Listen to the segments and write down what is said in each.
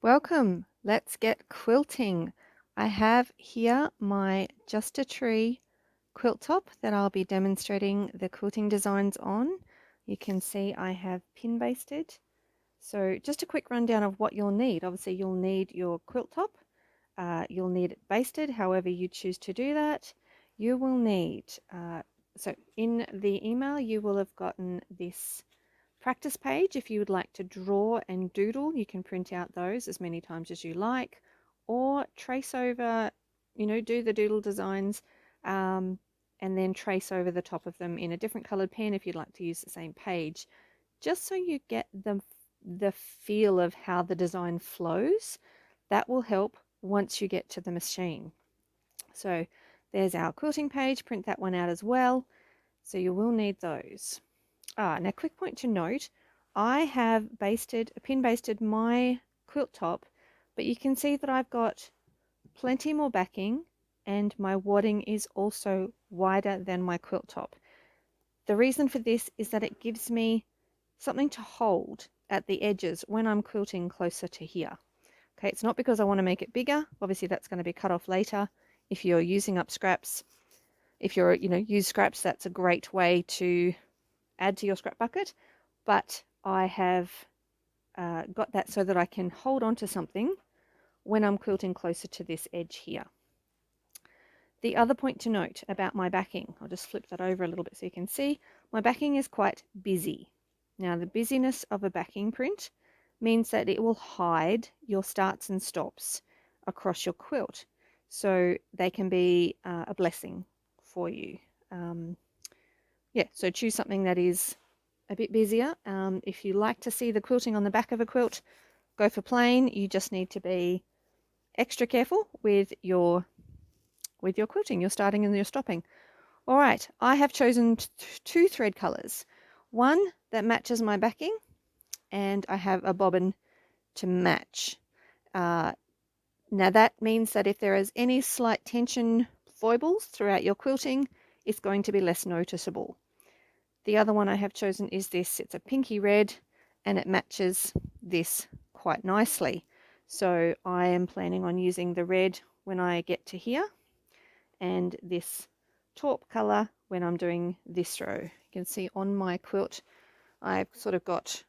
Welcome. Let's get quilting. I have here my Just a Tree quilt top that I'll be demonstrating the quilting designs on. You can see I have pin basted. So just a quick rundown of what you'll need. Obviously you'll need your quilt top. You'll need it basted, however you choose to do that. You will need, so in the email you will have gotten this practice page. If you would like to draw and doodle, you can print out those as many times as you like, or trace over, do the doodle designs and then trace over the top of them in a different colored pen if you'd like to use the same page, just so you get the feel of how the design flows. That will help once you get to the machine. So there's our quilting page. Print that one out as well. So you will need those. Now quick point to note, I have pin basted my quilt top, but you can see that I've got plenty more backing and my wadding is also wider than my quilt top. The reason for this is that it gives me something to hold at the edges when I'm quilting closer to here. Okay, it's not because I want to make it bigger. Obviously that's going to be cut off later if you're using up scraps. If you're, use scraps, that's a great way to add to your scrap bucket, but I have got that so that I can hold on to something when I'm quilting closer to this edge here. The other point to note about my backing, I'll just flip that over a little bit so you can see, my backing is quite busy. Now the busyness of a backing print means that it will hide your starts and stops across your quilt, so they can be a blessing for you. So choose something that is a bit busier. If you like to see the quilting on the back of a quilt, go for plain. You just need to be extra careful with your quilting, your starting and your stopping. All right, I have chosen two thread colors. One that matches my backing, and I have a bobbin to match. Now that means that if there is any slight tension foibles throughout your quilting, it's going to be less noticeable. The other one I have chosen is this. It's a pinky red and it matches this quite nicely. So I am planning on using the red when I get to here and this taupe color when I'm doing this row. You can see on my quilt I've sort of got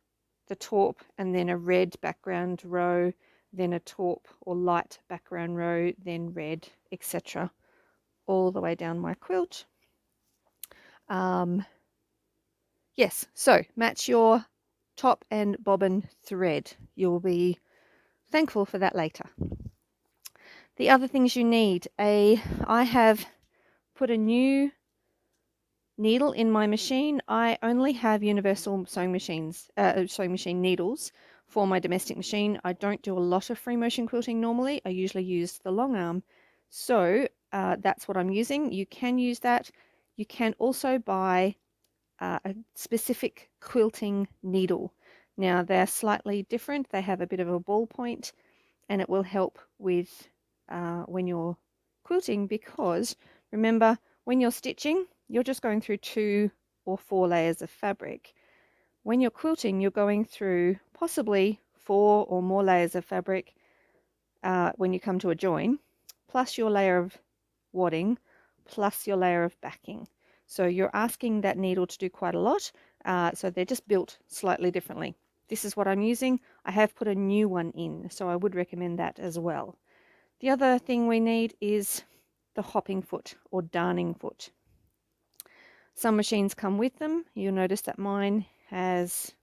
the taupe and then a red background row, then a taupe or light background row, then red, etc. all the way down my quilt. Yes, so match your top and bobbin thread. You'll be thankful for that later. The other things you need, I have put a new needle in my machine. I only have universal sewing machine needles for my domestic machine. I don't do a lot of free motion quilting normally. I usually use the long arm. So that's what I'm using. You can use that. You can also buy a specific quilting needle. Now they're slightly different. They have a bit of a ball point and it will help with when you're quilting, because remember when you're stitching you're just going through 2 or 4 layers of fabric. When you're quilting you're going through possibly 4 or more layers of fabric when you come to a join, plus your layer of wadding, plus your layer of backing. So you're asking that needle to do quite a lot. So they're just built slightly differently. This is what I'm using. I have put a new one in, so I would recommend that as well. The other thing we need is the hopping foot or darning foot. Some machines come with them. You'll notice that mine has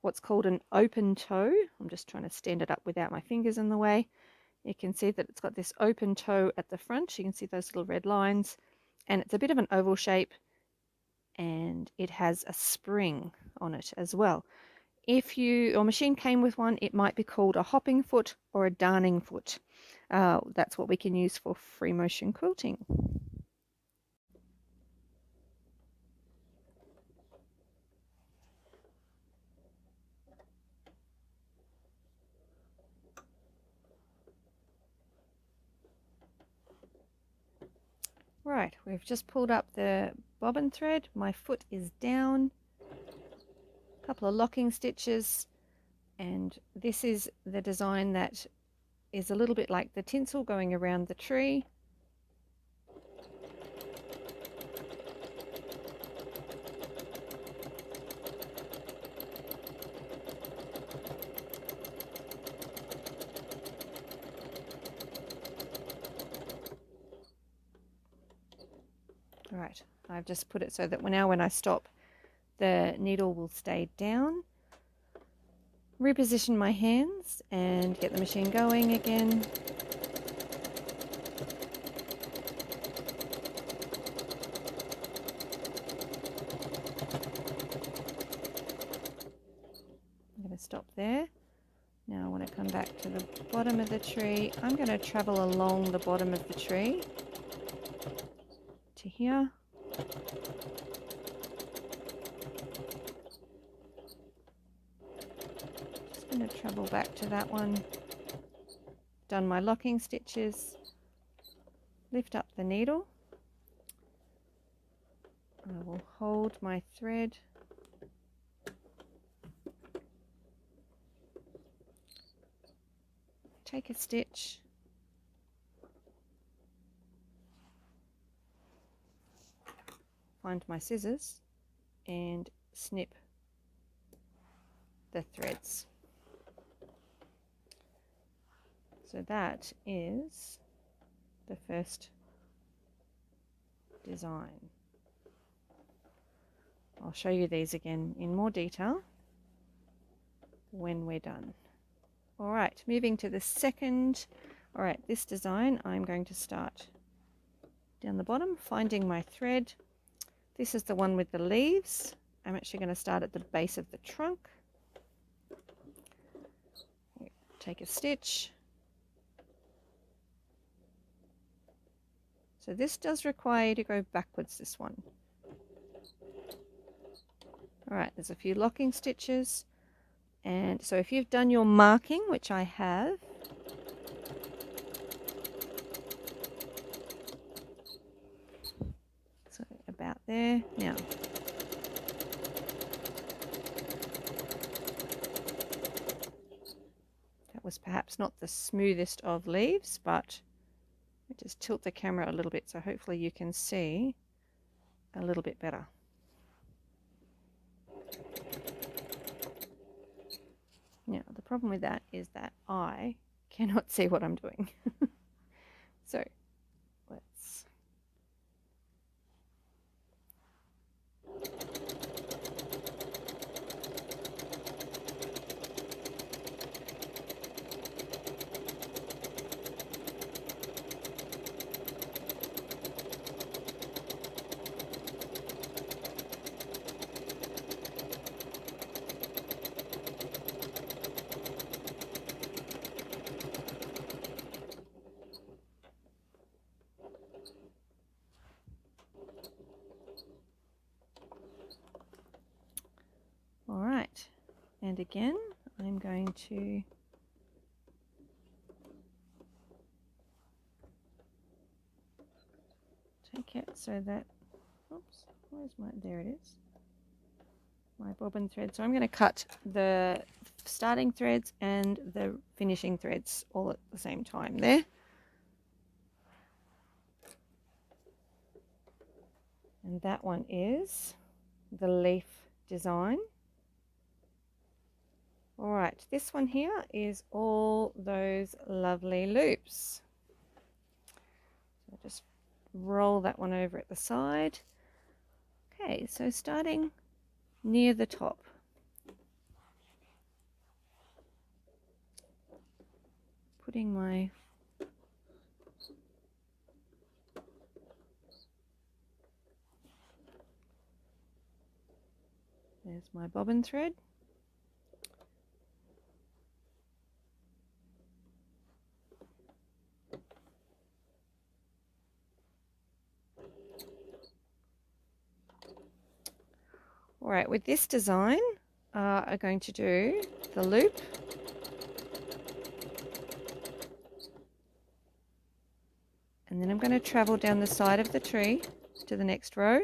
what's called an open toe. I'm just trying to stand it up without my fingers in the way. You can see that it's got this open toe at the front. You can see those little red lines, and it's a bit of an oval shape, and it has a spring on it as well. If your machine came with one, it might be called a hopping foot or a darning foot. That's what we can use for free motion quilting. Right, we've just pulled up the bobbin thread. My foot is down. A couple of locking stitches. And this is the design that is a little bit like the tinsel going around the tree. All right, I've just put it so that now when I stop, the needle will stay down. Reposition my hands and get the machine going again. I'm going to stop there. Now I want to come back to the bottom of the tree. I'm going to travel along the bottom of the tree to here. Just going to travel back to that one. Done my locking stitches. Lift up the needle. I will hold my thread. Take a stitch. Find my scissors and snip the threads. So that is the first design. I'll show you these again in more detail when we're done. All right, moving to the second. All right, this design I'm going to start down the bottom, finding my thread. This is the one with the leaves. I'm actually going to start at the base of the trunk. Take a stitch. So this does require you to go backwards, this one. All right, there's a few locking stitches. And so if you've done your marking, which I have, so about there. Now, that was perhaps not the smoothest of leaves, but I just tilt the camera a little bit so hopefully you can see a little bit better. Now, the problem with that is that I cannot see what I'm doing. So, let's... All right, and again, I'm going to take it so that, oops, where's my, there it is, my bobbin thread. So I'm going to cut the starting threads and the finishing threads all at the same time there. And that one is the leaf design. All right, this one here is all those lovely loops. So just roll that one over at the side. Okay, so starting near the top. Putting my there's my bobbin thread. All right, with this design, I'm going to do the loop. And then I'm going to travel down the side of the tree to the next row.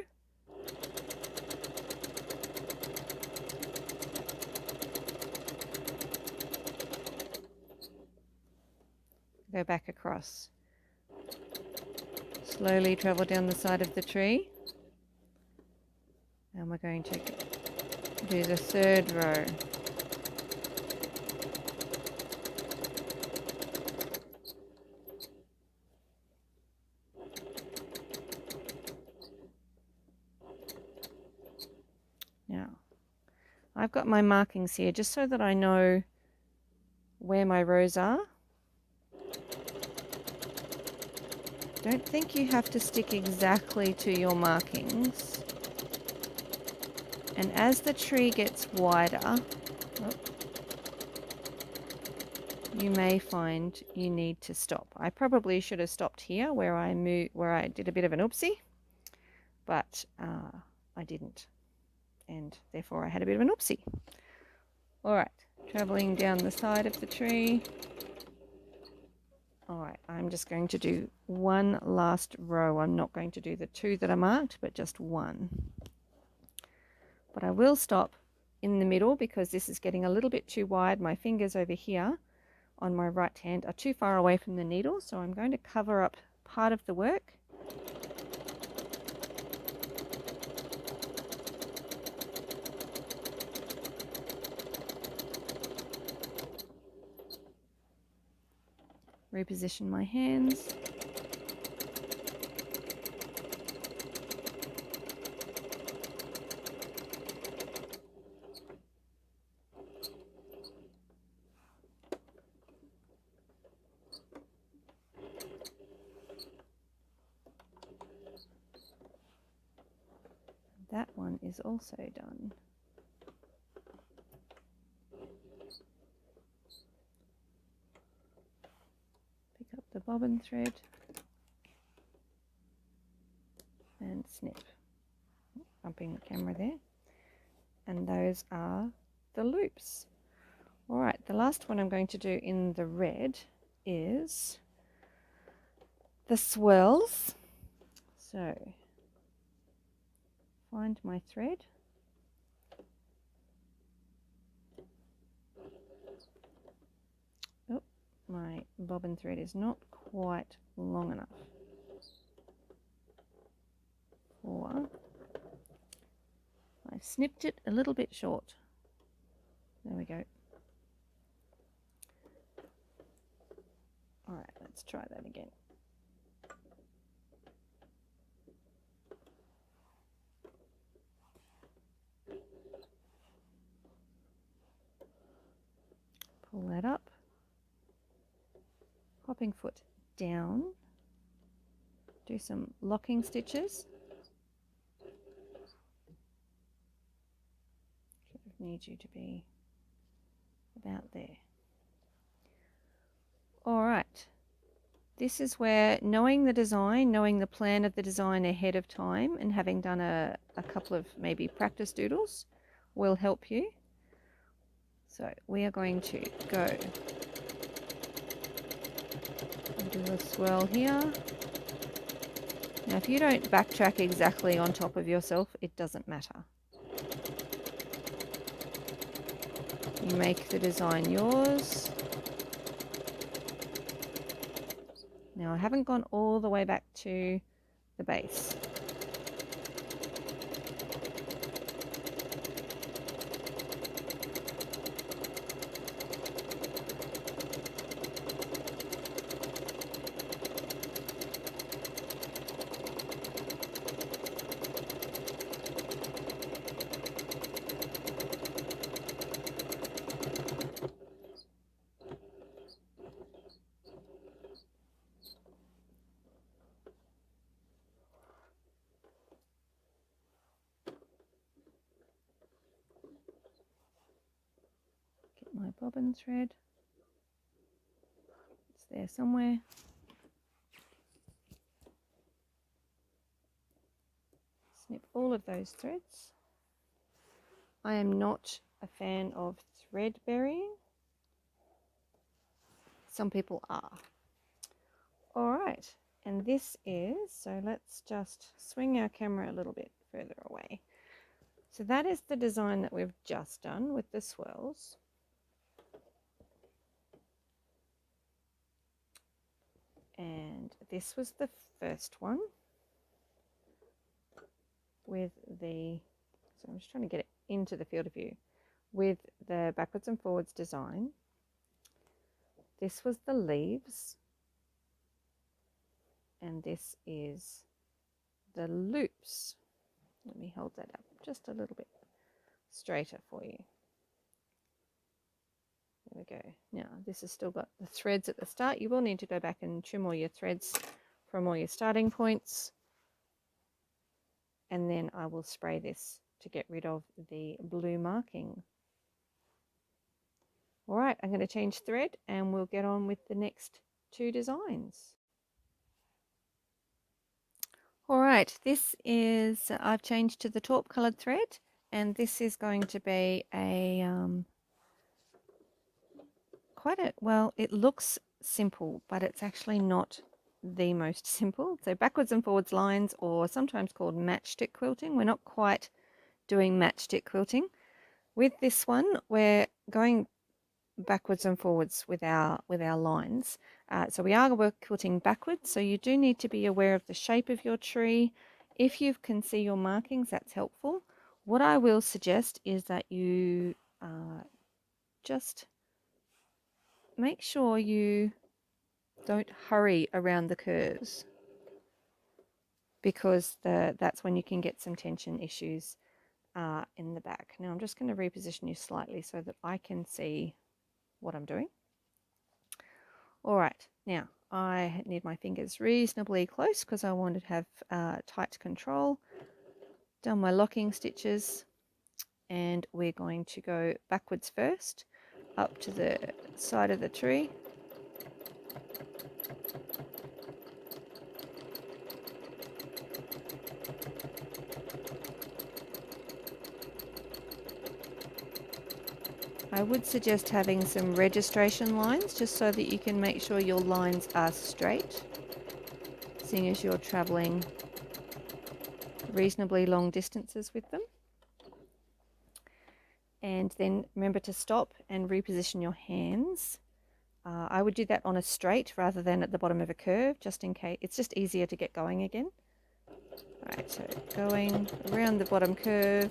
go back across. Slowly travel down the side of the tree. And we're going to do the third row. Now, I've got my markings here just so that I know where my rows are. Don't think you have to stick exactly to your markings. And as the tree gets wider, you may find you need to stop. I probably should have stopped here where I did a bit of an oopsie, but I didn't, and therefore I had a bit of an oopsie. All right, traveling down the side of the tree. All right, I'm just going to do one last row. I'm not going to do the two that are marked, but just one. But I will stop in the middle because this is getting a little bit too wide. My fingers over here on my right hand are too far away from the needle, so I'm going to cover up part of the work. Reposition my hands. That one is also done. Pick up the bobbin thread and snip. Bumping the camera there. And those are the loops. All right, the last one I'm going to do in the red is the swirls. So find my thread. Oh, my bobbin thread is not quite long enough for, I've snipped it a little bit short. There we go. All right, let's try that again. Pull that up. Hopping foot down. Do some locking stitches. Sort of need you to be about there. All right. This is where knowing the design, knowing the plan of the design ahead of time and having done a couple of maybe practice doodles will help you. So we are going to go and do a swirl here. Now if you don't backtrack exactly on top of yourself, it doesn't matter. You make the design yours. Now I haven't gone all the way back to the base. My bobbin thread, it's there somewhere. Snip all of those threads. I am not a fan of thread burying. Some people are. All right, and this is, so let's just swing our camera a little bit further away. So that is the design that we've just done with the swirls. And this was the first one with the, so I'm just trying to get it into the field of view, with the backwards and forwards design. This was the leaves, and this is the loops. Let me hold that up just a little bit straighter for you. There we go. Now this has still got the threads at the start. You will need to go back and trim all your threads from all your starting points, and then I will spray this to get rid of the blue marking. All right, I'm going to change thread and we'll get on with the next two designs. All right, this is, I've changed to the taupe coloured thread, and this is going to be a well, it looks simple, but it's actually not the most simple. So backwards and forwards lines, or sometimes called matchstick quilting. We're not quite doing matchstick quilting. With this one, we're going backwards and forwards with our lines. So we are quilting backwards, so you do need to be aware of the shape of your tree. If you can see your markings, that's helpful. What I will suggest is that you just make sure you don't hurry around the curves, because that's when you can get some tension issues in the back. Now I'm just going to reposition you slightly so that I can see what I'm doing. All right, now I need my fingers reasonably close because I want to have tight control. Done my locking stitches, and we're going to go backwards first, up to the side of the tree. I would suggest having some registration lines just so that you can make sure your lines are straight, seeing as you're traveling reasonably long distances with them. And then remember to stop and reposition your hands. I would do that on a straight rather than at the bottom of a curve, just in case. It's just easier to get going again. All right, so going around the bottom curve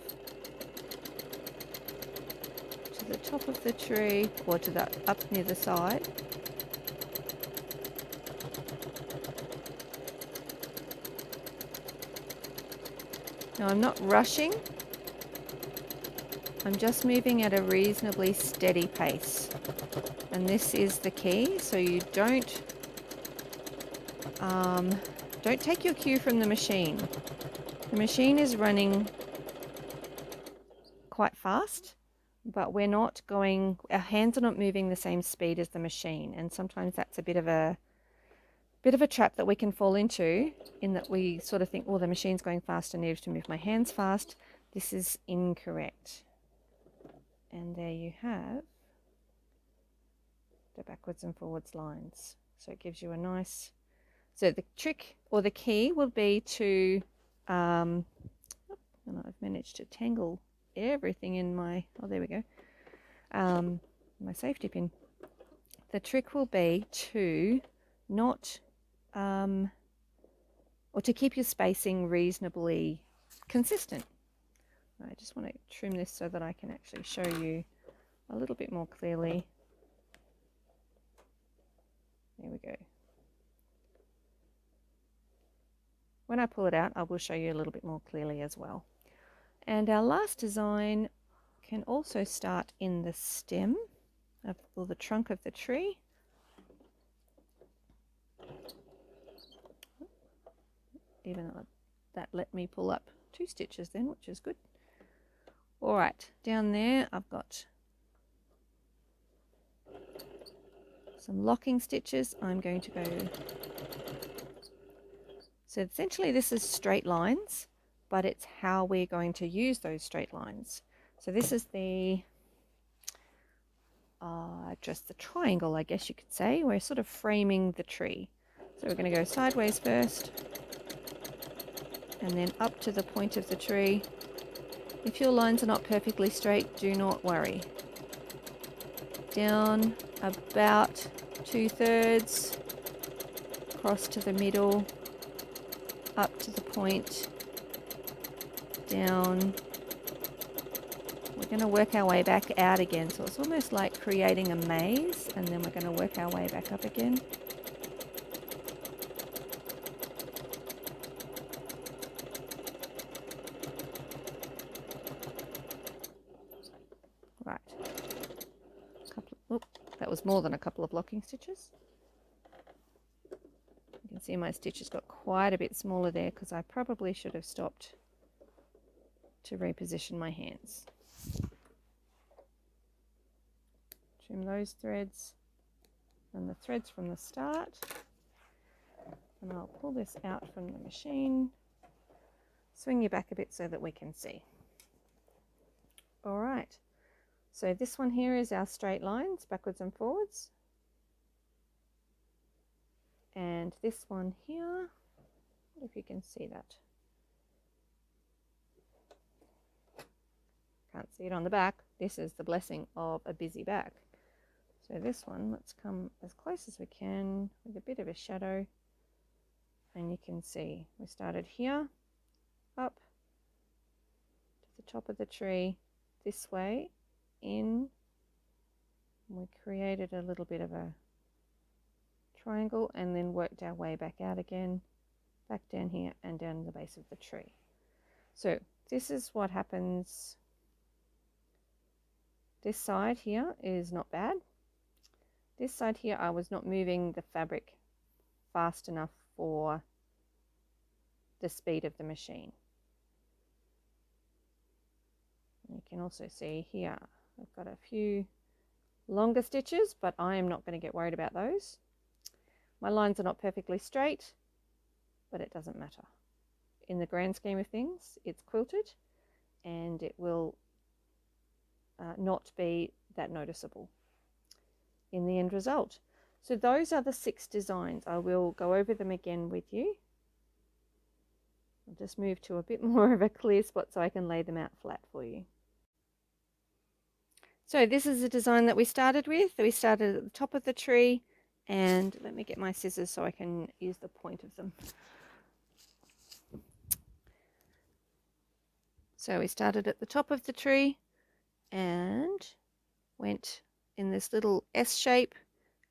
to the top of the tree, or to the up near the side. Now I'm not rushing, I'm just moving at a reasonably steady pace, and this is the key. So you don't take your cue from the machine. The machine is running quite fast, but we're not going, our hands are not moving the same speed as the machine, and sometimes that's a bit of a trap that we can fall into, in that we sort of think, oh, the machine's going fast, I need to move my hands fast. This is incorrect. And there you have the backwards and forwards lines. So it gives you a nice, so the trick or the key will be to, and I've managed to tangle everything in my, oh, there we go, my safety pin. The trick will be to not, or to keep your spacing reasonably consistent. I just want to trim this so that I can actually show you a little bit more clearly. There we go. When I pull it out, I will show you a little bit more clearly as well. And our last design can also start in the stem of, or the trunk of the tree. Even though that let me pull up 2 stitches then, which is good. All right, down there I've got some locking stitches. I'm going to go, so essentially this is straight lines, but it's how we're going to use those straight lines. So this is the, just the triangle, I guess you could say. We're sort of framing the tree. So we're going to go sideways first, and then up to the point of the tree. If your lines are not perfectly straight, do not worry. Down about 2/3, across to the middle, up to the point, down. We're going to work our way back out again, so it's almost like creating a maze, and then we're going to work our way back up again. Right. That was more than a couple of locking stitches. You can see my stitches got quite a bit smaller there because I probably should have stopped to reposition my hands. Trim those threads and the threads from the start, and I'll pull this out from the machine. Swing you back a bit so that we can see. All right, so this one here is our straight lines backwards and forwards, and this one here, if you can see that. Can't see it on the back. This is the blessing of a busy back. So this one, let's come as close as we can with a bit of a shadow, and you can see we started here, up to the top of the tree, this way, in, and we created a little bit of a triangle and then worked our way back out again, back down here and down the base of the tree. So this is what happens. This side here is not bad. This side here, I was not moving the fabric fast enough for the speed of the machine. You can also see here, I've got a few longer stitches, but I am not going to get worried about those. My lines are not perfectly straight, but it doesn't matter. In the grand scheme of things, it's quilted, and it will not be that noticeable in the end result. So those are the 6 designs. I will go over them again with you. I'll just move to a bit more of a clear spot so I can lay them out flat for you. So this is the design that we started with. We started at the top of the tree, and let me get my scissors so I can use the point of them. So we started at the top of the tree and went in this little S shape,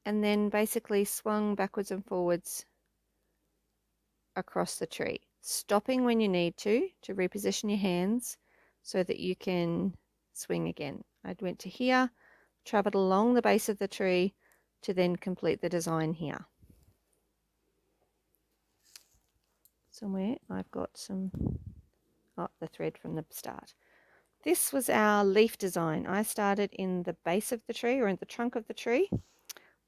and then basically swung backwards and forwards across the tree, stopping when you need to reposition your hands so that you can swing again. I went to here, traveled along the base of the tree to then complete the design here. Somewhere I've got some, the thread from the start. This was our leaf design. I started in the base of the tree, or in the trunk of the tree,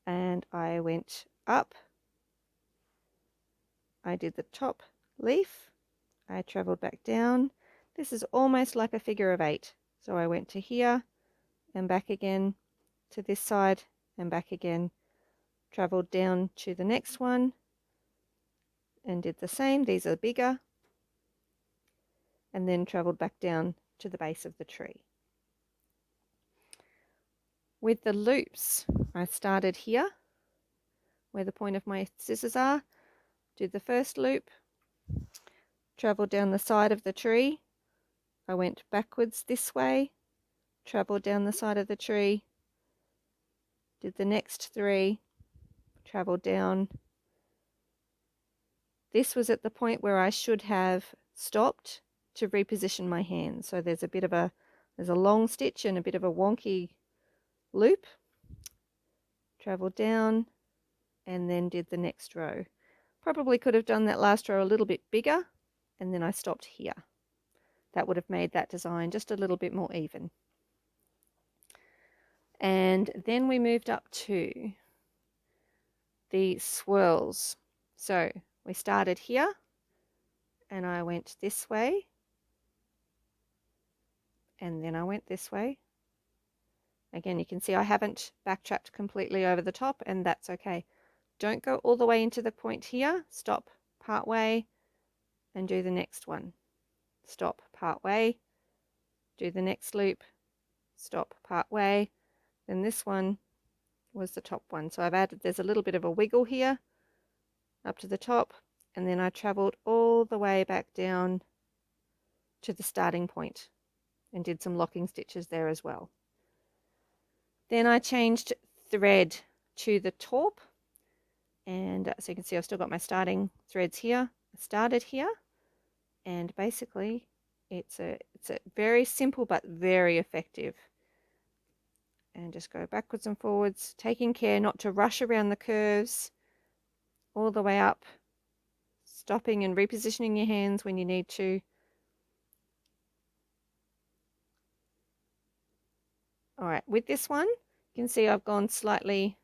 and I went up. I did the top leaf. I traveled back down. This is almost like a figure of 8. So I went to here and back again, to this side and back again, traveled down to the next one and did the same. These are bigger, and then traveled back down to the base of the tree. With the loops, I started here where the point of my scissors are, did the first loop, traveled down the side of the tree. I went backwards this way, traveled down the side of the tree, did the next 3, traveled down. This was at the point where I should have stopped to reposition my hand. So there's a long stitch and a bit of a wonky loop. Traveled down and then did the next row. Probably could have done that last row a little bit bigger, and then I stopped here. That would have made that design just a little bit more even. And then we moved up to the swirls. So we started here and I went this way, and then I went this way. Again, you can see I haven't backtracked completely over the top, and that's okay. Don't go all the way into the point here. Stop part way and do the next one. Stop part way, do the next loop, stop part way. Then this one was the top one. So I've added, there's a little bit of a wiggle here. up to the top, and then I traveled all the way back down to the starting point and did some locking stitches there as well. Then I changed thread to the taupe, and so you can see I've still got my starting threads here. I started here, and basically it's a very simple but very effective. And just go backwards and forwards, taking care not to rush around the curves all the way up, stopping and repositioning your hands when you need to. All right, with this one, you can see I've gone slightly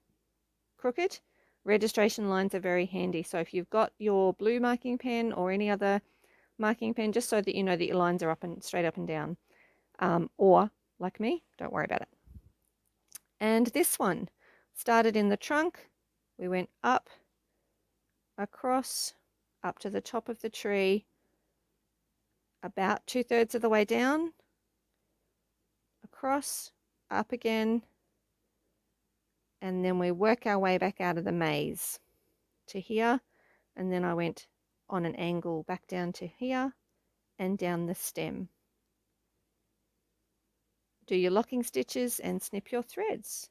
crooked. Registration lines are very handy. So if you've got your blue marking pen or any other marking pen, just so that you know that your lines are up and straight up and down. Or, like me, don't worry about it. And this one started in the trunk. We went up, across, up to the top of the tree, about 2/3 of the way down, across, up again, and then we work our way back out of the maze to here, and then I went on an angle back down to here and down the stem. Do your locking stitches and snip your threads.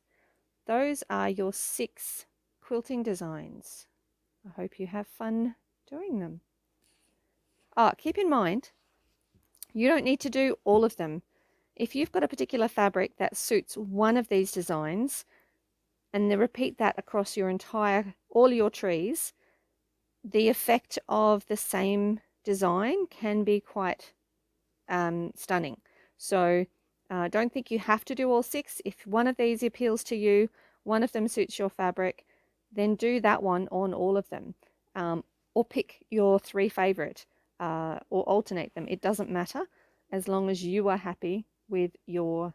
Those are your 6 quilting designs. I hope you have fun doing them. Keep in mind, you don't need to do all of them. If you've got a particular fabric that suits one of these designs, and then repeat that across your all your trees, the effect of the same design can be quite stunning. So don't think you have to do all 6. If one of these appeals to you, one of them suits your fabric, then do that one on all of them. Or pick your 3 favorite, or alternate them. It doesn't matter as long as you are happy with your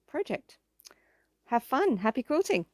project. Have fun. Happy quilting.